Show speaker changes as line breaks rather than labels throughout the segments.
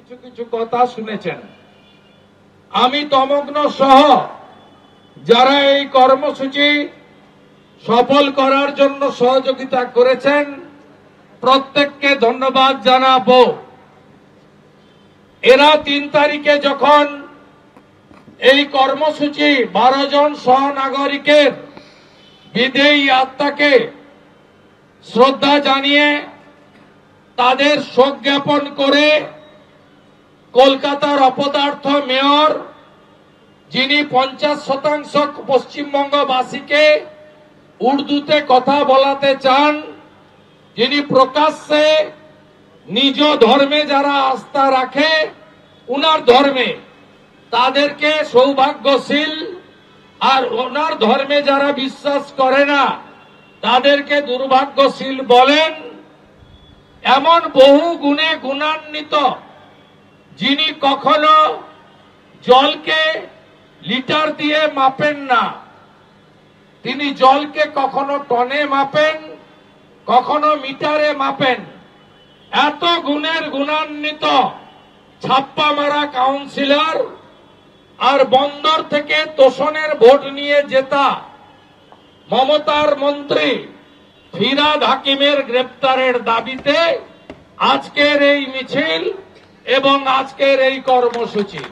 কিছু কিছু কথা শুনেছেন। আমি তমগ্ন সহ যারা এই কর্মসূচি সফল করার জন্য সহযোগিতা করেছেন প্রত্যেককে ধন্যবাদ জানাবো। এরা 3 তারিখে যখন এই কর্মসূচি 12 জন সহনাগরিকের বিদেয়ী আত্মাকে শ্রদ্ধা জানিয়ে তাদের শোক জ্ঞাপন করে কলকাতার অপদার্থ মেয়র, যিনি 50% পশ্চিমবঙ্গবাসীকে উর্দুতে কথা বলাতে চান, যিনি প্রকাশ্যে নিজ ধর্মে যারা আস্থা রাখে উনার ধর্মে তাদেরকে সৌভাগ্যশীল, আর ওনার ধর্মে যারা বিশ্বাস করে না তাদেরকে দুর্ভাগ্যশীল বলেন। এমন বহু গুণে গুণান্বিত, যিনি কখনো জলকে লিটার দিয়ে মাপেন না, তিনি জলকে কখনো টনে মাপেন, কখনো মিটারে মাপেন। এত গুণের গুণান্বিত ছাপ্পা মারা কাউন্সিলর আর বন্দর থেকে তোষণের ভোট নিয়ে জেতা মমতার মন্ত্রী ফিরহাদ হাকিমের গ্রেপ্তারের দাবিতে আজকের এই মিছিল এবং আজকের এই কর্মসূচি।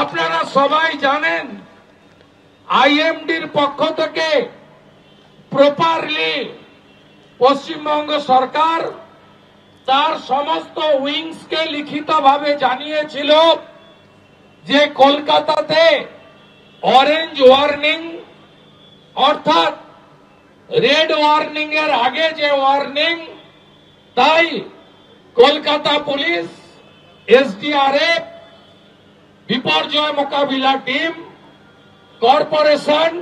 আপনারা সবাই জানেন আইএমডির পক্ষ থেকে প্রপারলি পশ্চিমবঙ্গ সরকার তার সমস্ত উইংসকে লিখিতভাবে জানিয়েছিল যে কলকাতাতে অরেঞ্জ ওয়ার্নিং অর্থাৎ রেড ওয়ার্নিং এর আগে যে ওয়ার্নিং, তাই কলকাতা পুলিশ, এসডিআরএফ, বিপর্যয় মোকাবিলা টিম, কর্পোরেশন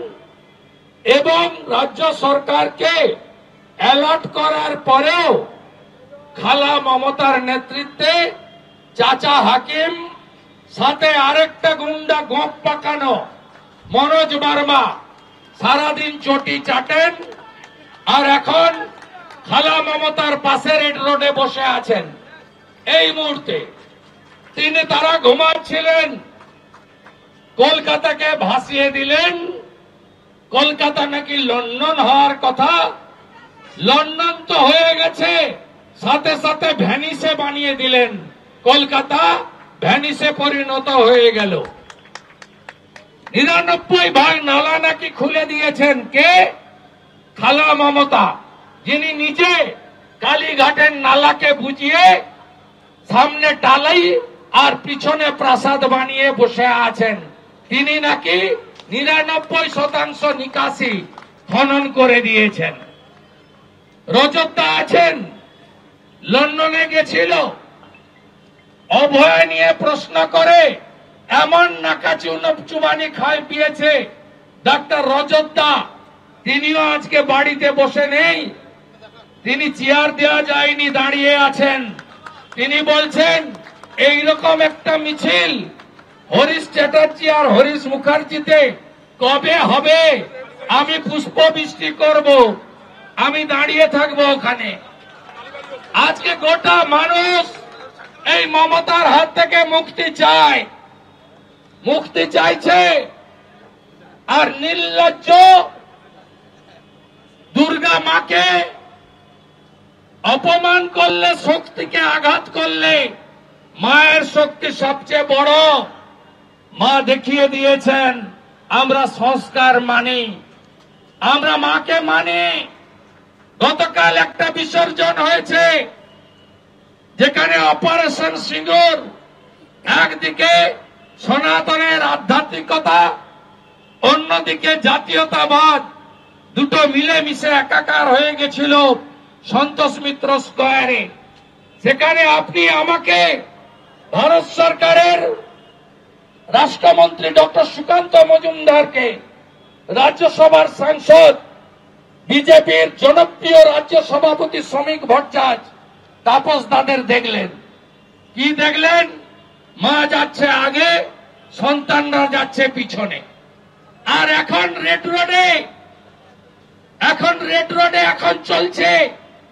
এবং রাজ্য সরকারকে অ্যালার্ট করার পরেও খালা মমতার নেতৃত্বে চাচা হাকিম, সাথে আরেকটা গুন্ডা গোপ পাকানো মনোজ বার্মা সারাদিন চটি চাটেন আর এখন খালা মমতার পাশে রেড রোডে বসে আছেন। এই মুহূর্তে তারা ঘুমাচ্ছিলেন, কলকাতাকে ভাসিয়ে দিলেন। কলকাতা নাকি লন্ডন হওয়ার কথা, লন্ডন তো হয়ে গেছে, সাথে সাথে ভ্যানিসে বানিয়ে দিলেন। কলকাতা ভ্যানিসে পরিণত হয়ে গেল। 99 ভাগ নালা নাকি খুলে দিয়েছেন কে? খালা মমতা, যিনি নিজে কালীঘাটের নালাকে বুঝিয়ে সামনে টালাই আর পিছনে প্রাসাদ বানিয়ে বসে আছেন। তিনি নাকি 99% নিকাশি খনন করে দিয়েছেন। রজতদা আছেন, লন্ডনে গেছিল, অভয় নিয়ে প্রশ্ন করে এমন নাকাচি চুবানি খাই পিয়েছে ডাক্তার রজতদা, তিনিও আজকে বাড়িতে বসে নেই। তিনি চেয়ার দেওয়া যায়নি, দাঁড়িয়ে আছেন। তিনি বলছেন এইরকম একটা মিছিল হরিশ চ্যাটার্জি আর হরিশ মুখার্জিতে কবে হবে? আমি পুষ্প বৃষ্টি করব, আমি দাঁড়িয়ে থাকবো ওখানে। আজকে গোটা মানুষ এই মমতার হাত থেকে মুক্তি চায়, মুক্তি চাইছে। আর নির্লজ্জ দুর্গা মাকে অপমান করলে, শক্তিকে আঘাত করলে, মায়ের শক্তি সবচেয়ে বড়। মা দেখিয়ে দিয়েছেন আমরা সংস্কার মানি, আমরা মাকে মানি। গতকাল একটা বিসর্জন হয়েছে যেখানে অপারেশন সিঁদুর, একদিকে সনাতনের আধ্যাত্মিকতা, অন্যদিকে জাতীয়তাবাদ, দুটো মিলেমিশে একাকার হয়ে গেছিল সন্তোষ মিত্র স্কয়ারে। সেখানে আপনি আমাকে ভারত সরকারের রাষ্ট্রমন্ত্রী ডক্টর সুকান্ত মজুমদারকে, রাজ্যসভার সাংসদ, বিজেপির জনপ্রিয় রাজ্য সভাপতি শ্রমিক ভট্টাচার্য, তাপস দাদের দেখলেন। কি দেখলেন? মা যাচ্ছে আগে, সন্তানরা যাচ্ছে পিছনে। আর এখন রেড রোডে এখন চলছে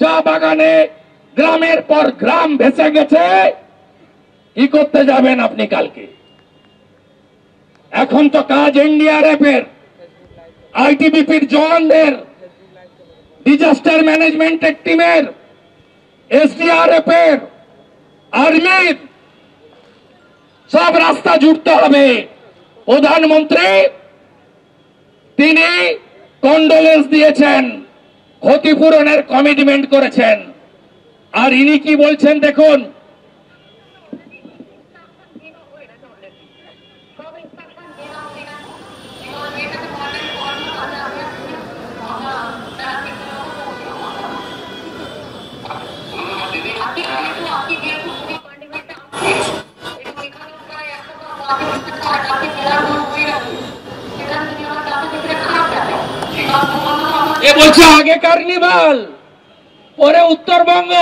চা বাগানে গ্রামের পর গ্রাম ভেসে গেছে। কি করতে যাবেন আপনি কালকে? এখন তো কাজ এনডিআরএফ এর, আইটিবিপির জওয়ানদের, ডিজাস্টার ম্যানেজমেন্টের টিমের, এসডিআরএফ এর, আর্মির, সব রাস্তা জুড়তে হবে। প্রধানমন্ত্রী তিনি কন্ডোলেন্স দিয়েছেন, ক্ষতিপূরণের কমিটমেন্ট করেছেন। আর ইনি কি বলছেন দেখুন, এ বলছে আগে কার্নিভাল পরে উত্তরবঙ্গ।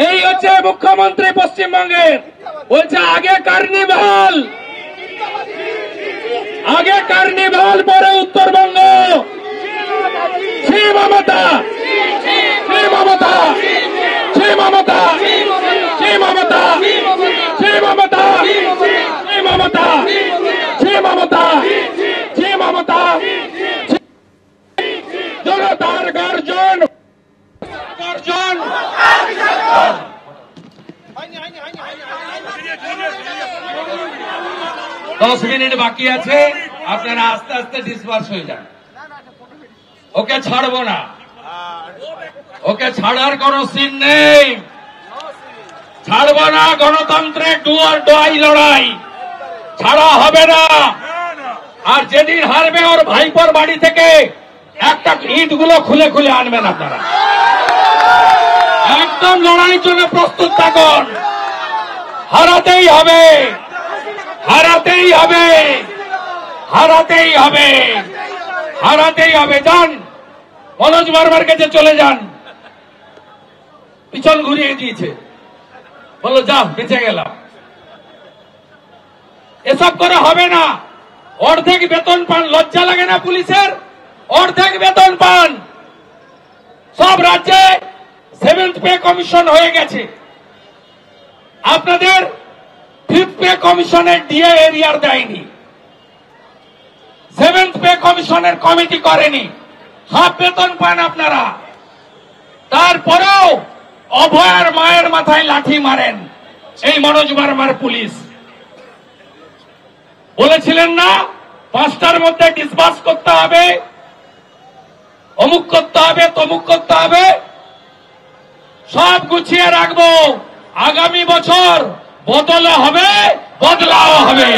এই হচ্ছে মুখ্যমন্ত্রী পশ্চিমবঙ্গের, বলছে আগে কার্নিভাল পরে উত্তরবঙ্গ। শ্রী মমতা, শ্রী মমতা, শ্রী মমতা, শ্রী মমতা, শ্রী মমতা, শ্রী মমতা, শ্রী মমতা, শ্রী মমতা, জনতার গর্জন, গর্জন। 10 মিনিট বাকি আছে, আপনারা আস্তে আস্তে ডিসপার্স হয়ে যান। ওকে ছাড়বো না, ওকে ছাড়ার কোন সিন নেই, ছাড়বো না। গণতন্ত্রের ডু অর ডাই লড়াই, ছাড়া হবে না। আর যেদিন হারবে ওর ভাইপোর বাড়ি থেকে একটা ইটগুলো খুলে খুলে আনবেন আপনারা। একদম লড়াইয়ের জন্য প্রস্তুত থাকুন। হারাতেই হবে, হারাতেই হবে, হারাতেই হবে, হারাতেই হবে। যান মনোজ বার্মার কাছে চলে যান, পিছন ঘুরিয়ে দিয়েছে, বলো যা বেঁচে গেলাম। এসব করে হবে না। অর্ধেক বেতন পান, লজ্জা লাগে না পুলিশের? অর্ধেক বেতন পান। সব রাজ্যে 7th পে কমিশন হয়ে গেছে, আপনাদের 5th পে কমিশনের ডিএ এরিয়ার দেয়নি, 7th পে কমিশনের কমিটি করেনি, হাফ বেতন পান আপনারা। তারপরেও অভয়ার মায়ের মাথায় লাঠি মারেন এই মনোজ বার্মার পুলিশ। বলেছিলেন না 5টার মধ্যে ডিসবার্স করতে হবে, অমুক করতে হবে, তমুক করতে হবে। সব গুছিয়ে রাখবো, আগামী বছর বদলা হবে, বদলাও হবে।